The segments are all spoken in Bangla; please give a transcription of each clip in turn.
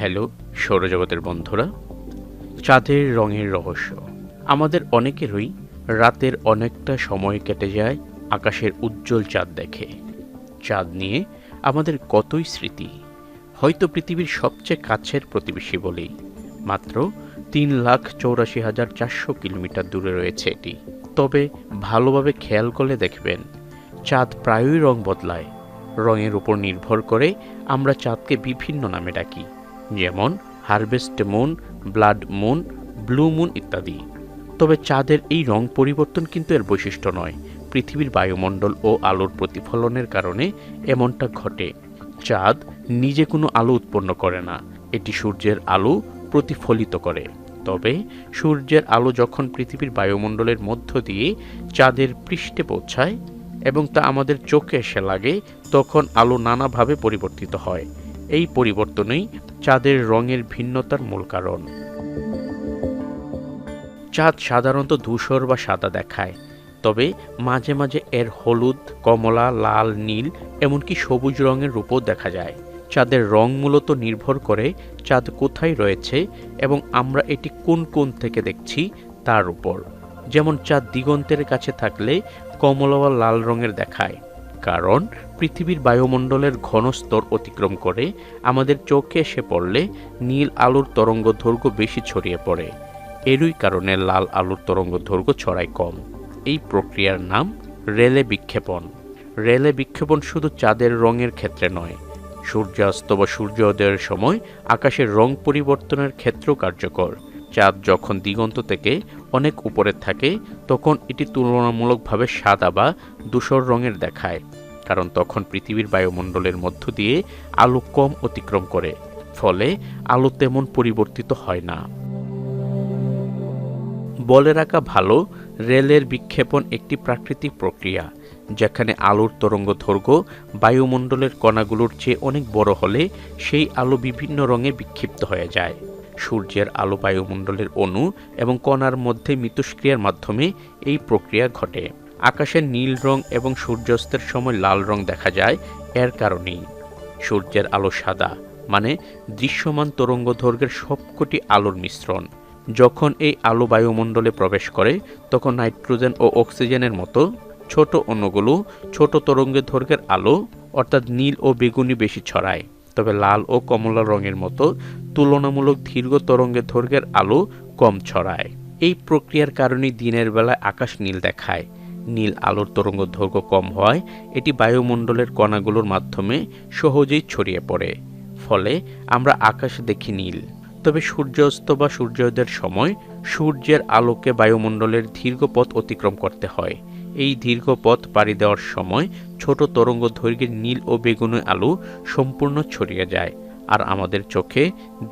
হ্যালো সৌরজগতের বন্ধুরা, চাঁদের রঙের রহস্য। আমাদের অনেকেরই রাতের অনেকটা সময় কেটে যায় আকাশের উজ্জ্বল চাঁদ দেখে। চাঁদ নিয়ে আমাদের কতই স্মৃতি। হয়তো পৃথিবীর সবচেয়ে কাছের প্রতিবেশী বলেই। মাত্র 3,84,400 কিলোমিটার দূরে রয়েছে এটি। তবে ভালোভাবে খেয়াল করলে দেখবেন চাঁদ প্রায়ই রং বদলায়। রঙের উপর নির্ভর করে আমরা চাঁদকে বিভিন্ন নামে ডাকি, যেমন harvest moon, blood moon, blue moon ইত্যাদি। তবে চাঁদের এই রং পরিবর্তন কিন্তু এর বৈশিষ্ট্য নয়। পৃথিবীর বায়ুমণ্ডল ও আলোর প্রতিফলনের কারণে এমনটা ঘটে। চাঁদ নিজে কোনো আলো উৎপন্ন করে না, এটি সূর্যের আলো প্রতিফলিত করে। তবে সূর্যের আলো যখন পৃথিবীর বায়ুমণ্ডলের মধ্য দিয়ে চাঁদের পৃষ্ঠে পৌঁছায় এবং তা আমাদের চোখে এসে লাগে, তখন আলো নানাভাবে পরিবর্তিত হয়। এই পরিবর্তনই চাঁদের রঙের ভিন্নতার মূল কারণ। চাঁদ সাধারণত ধূসর বা সাদা দেখায়, তবে মাঝে মাঝে এর হলুদ, কমলা, লাল, নীল এমনকি সবুজ রঙের রূপও দেখা যায়। চাঁদের রং মূলত নির্ভর করে চাঁদ কোথায় রয়েছে এবং আমরা এটি কোন কোণ থেকে দেখছি তার উপর। যেমন চাঁদ দিগন্তের কাছে থাকলে কমলা বা লাল রঙের দেখায়, কারণ পৃথিবীর বায়ুমণ্ডলের ঘন স্তর অতিক্রম করে আমাদের চোখে এসে পড়লে নীল আলোর তরঙ্গদৈর্ঘ্য বেশি ছড়িয়ে পড়ে। এরই কারণে লাল আলোর তরঙ্গদৈর্ঘ্য ছড়ায় কম। এই প্রক্রিয়ার নাম রেলে বিক্ষেপণ। রেলে বিক্ষেপণ শুধু চাঁদের রঙের ক্ষেত্রে নয়, সূর্যাস্ত বা সূর্যোদয়ের সময় আকাশের রং পরিবর্তনের ক্ষেত্রেও কার্যকর। চাঁদ যখন দিগন্ত থেকে অনেক উপরে থাকে তখন এটি তুলনামূলকভাবে সাদা বা ধূসর রঙের দেখায়, কারণ তখন পৃথিবীর বায়ুমণ্ডলের মধ্য দিয়ে আলো কম অতিক্রম করে, ফলে আলো তেমন পরিবর্তিত হয় না। বলে রাখা ভালো, রেলের বিক্ষেপণ একটি প্রাকৃতিক প্রক্রিয়া, যেখানে আলোর তরঙ্গদৈর্ঘ্য বায়ুমণ্ডলের কণাগুলোর চেয়ে অনেক বড় হলে সেই আলো বিভিন্ন রঙে বিক্ষিপ্ত হয়ে যায়। সূর্যের আলো বায়ুমণ্ডলের অণু এবং কণার মধ্যে মিথস্ক্রিয়ার মাধ্যমে এই প্রক্রিয়া ঘটে। আকাশের নীল রং এবং সূর্যাস্তের সময় লাল রং দেখা যায় এর কারণেই। সূর্যের আলো সাদা, মানে দৃশ্যমান তরঙ্গদৈর্ঘ্যের সবকটি আলোর মিশ্রণ। যখন এই আলো বায়ুমণ্ডলে প্রবেশ করে তখন নাইট্রোজেন ও অক্সিজেনের মতো ছোট অণুগুলো ছোট তরঙ্গদৈর্ঘ্যের আলো অর্থাৎ নীল ও বেগুনি বেশি ছড়ায়, তবে লাল ও কমলা রঙের মতো তুলনামূলক দীর্ঘ তরঙ্গদৈর্ঘ্যের আলো কম ছড়ায়। এই প্রক্রিয়ার কারণে দিনের বেলায় আকাশ নীল দেখায়। নীল আলোর তরঙ্গদৈর্ঘ্য কম হওয়ায় এটি বায়ুমণ্ডলের কণাগুলোর মাধ্যমে সহজেই ছড়িয়ে পড়ে, ফলে আমরা আকাশে দেখি নীল। তবে সূর্যাস্ত বা সূর্যোদয়ের সময় সূর্যের আলোকে বায়ুমণ্ডলের দীর্ঘ পথ অতিক্রম করতে হয়। এই দীর্ঘ পথ পাড়ি দেওয়ার সময় ছোট তরঙ্গদৈর্ঘ্যের নীল ও বেগুনি আলো সম্পূর্ণ ছড়িয়ে যায়, আর আমাদের চোখে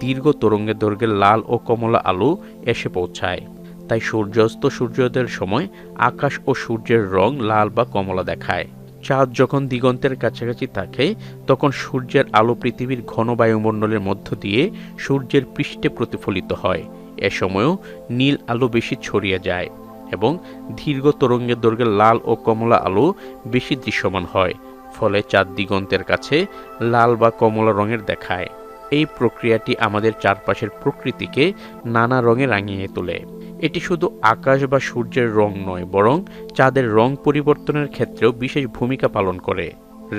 দীর্ঘ তরঙ্গদৈর্ঘ্যের লাল ও কমলা আলো এসে পৌঁছায়। তাই সূর্যাস্ত সূর্যোদয়ের সময় আকাশ ও সূর্যের রং লাল বা কমলা দেখায়। চাঁদ যখন দিগন্তের কাছাকাছি থাকে তখন সূর্যের আলো পৃথিবীর ঘন বায়ুমণ্ডলের মধ্য দিয়ে সূর্যের পৃষ্ঠে প্রতিফলিত হয়। এ সময়ও নীল আলো বেশি ছড়িয়ে যায় এবং দীর্ঘ তরঙ্গদৈর্ঘ্যের লাল ও কমলা আলো বেশি দৃশ্যমান হয়, ফলে চাঁদ দিগন্তের কাছে লাল বা কমলা রঙের দেখায়। এই প্রক্রিয়াটি আমাদের চারপাশের প্রকৃতিকে নানা রঙে রাঙিয়ে তোলে। এটি শুধু আকাশ বা সূর্যের রং নয়, বরং চাঁদের রং পরিবর্তনের ক্ষেত্রেও বিশেষ ভূমিকা পালন করে।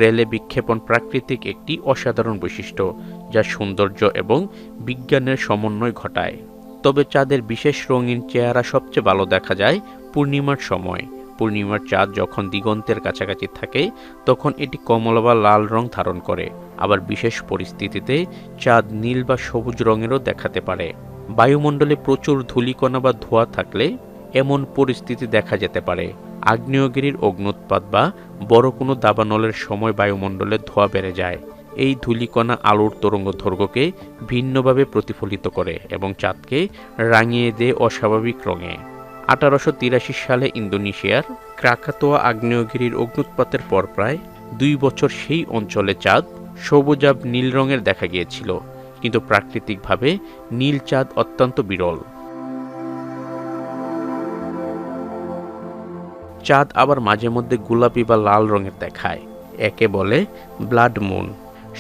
রেলে বিক্ষেপণ প্রাকৃতিক একটি অসাধারণ বৈশিষ্ট্য, যা সৌন্দর্য এবং বিজ্ঞানের সমন্বয় ঘটায়। তবে চাঁদের বিশেষ রঙিন চেহারা সবচেয়ে ভালো দেখা যায় পূর্ণিমার সময়। পূর্ণিমার চাঁদ যখন দিগন্তের কাছাকাছি থাকে তখন এটি কমলা বা লাল রং ধারণ করে, আবার বিশেষ পরিস্থিতিতে চাঁদ নীল বা সবুজ রঙেরও দেখাতে পারে। বায়ুমণ্ডলে প্রচুর ধূলিকণা বা ধোঁয়া থাকলে এমন পরিস্থিতি দেখা যেতে পারে। আগ্নেয়গিরির অগ্ন্যুৎপাত বা বড় কোনো দাবানলের সময় বায়ুমণ্ডলে ধোঁয়া বেড়ে যায়। এই ধূলিকণা আলোর তরঙ্গদৈর্ঘ্যকে ভিন্নভাবে প্রতিফলিত করে এবং চাঁদকে রাঙিয়ে দেয় অস্বাভাবিক রঙে। 1883 সালে ইন্দোনেশিয়ার ক্রাকাতোয়া আগ্নেয়গিরির অগ্ন্যুৎপাতের পর প্রায় 2 বছর সেই অঞ্চলে চাঁদ সবুজাভ নীল রঙের দেখা গিয়েছিল, কিন্তু প্রাকৃতিকভাবে নীল চাঁদ অত্যন্ত বিরল। চাঁদ আবার মাঝে মধ্যে গোলাপি বা লাল রঙের দেখায়, একে বলে ব্লাড মুন।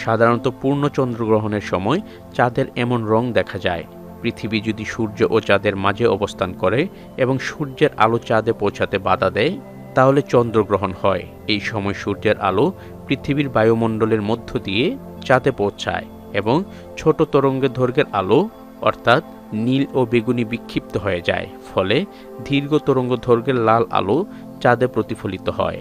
সাধারণত পূর্ণ চন্দ্রগ্রহণের সময় চাঁদের এমন রং দেখা যায়। পৃথিবী যদি সূর্য ও চাঁদের মাঝে অবস্থান করে এবং সূর্যের আলো চাঁদে পৌঁছাতে বাধা দেয়, তাহলে চন্দ্রগ্রহণ হয়। এই সময় সূর্যের আলো পৃথিবীর বায়ুমণ্ডলের মধ্য দিয়ে চাঁদে পৌঁছায় এবং ছোট তরঙ্গের দৈর্ঘ্যের আলো অর্থাৎ নীল ও বেগুনি বিক্ষিপ্ত হয়ে যায়, ফলে দীর্ঘ তরঙ্গ দৈর্ঘ্যের লাল আলো চাঁদে প্রতিফলিত হয়।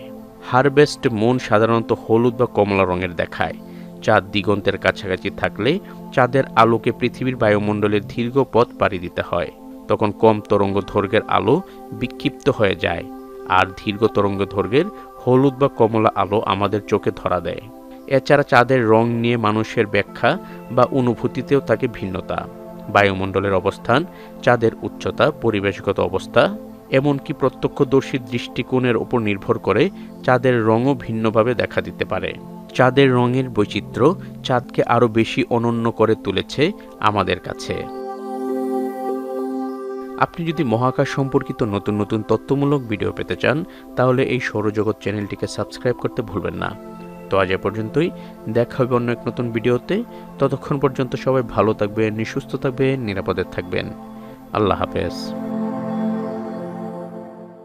হারভেস্ট মুন সাধারণত হলুদ বা কমলা রঙের দেখায়। চাঁদ দিগন্তের কাছাকাছি থাকলে চাঁদের আলোকে পৃথিবীর বায়ুমণ্ডলের দীর্ঘ পথ পাড়ি দিতে হয়। তখন কম তরঙ্গ দৈর্ঘ্যের আলো বিক্ষিপ্ত হয়ে যায়, আর দীর্ঘ তরঙ্গ দৈর্ঘ্যের হলুদ বা কমলা আলো আমাদের চোখে ধরা দেয়। এছাড়া চাঁদের রং নিয়ে মানুষের ব্যাখ্যা বা অনুভূতিতেও থাকে ভিন্নতা। বায়ুমণ্ডলের অবস্থান, চাঁদের উচ্চতা, পরিবেশগত অবস্থা, এমনকি প্রত্যক্ষদর্শীর দৃষ্টিকোণের উপর নির্ভর করে চাঁদের রঙও ভিন্নভাবে দেখা দিতে পারে। চাঁদের রঙের বৈচিত্র্য চাঁদকে আরও বেশি অনন্য করে তুলেছে আমাদের কাছে। আপনি যদি মহাকাশ সম্পর্কিত নতুন নতুন তথ্যমূলক ভিডিও পেতে চান, তাহলে এই সৌরজগৎ চ্যানেলটিকে সাবস্ক্রাইব করতে ভুলবেন না। তো আজ এ পর্যন্তই, দেখা হবে অন্য এক নতুন ভিডিওতে। ততক্ষণ পর্যন্ত সবাই ভালো থাকবেন, সুস্থ থাকবেন, নিরাপদে থাকবেন। আল্লাহ হাফেজ।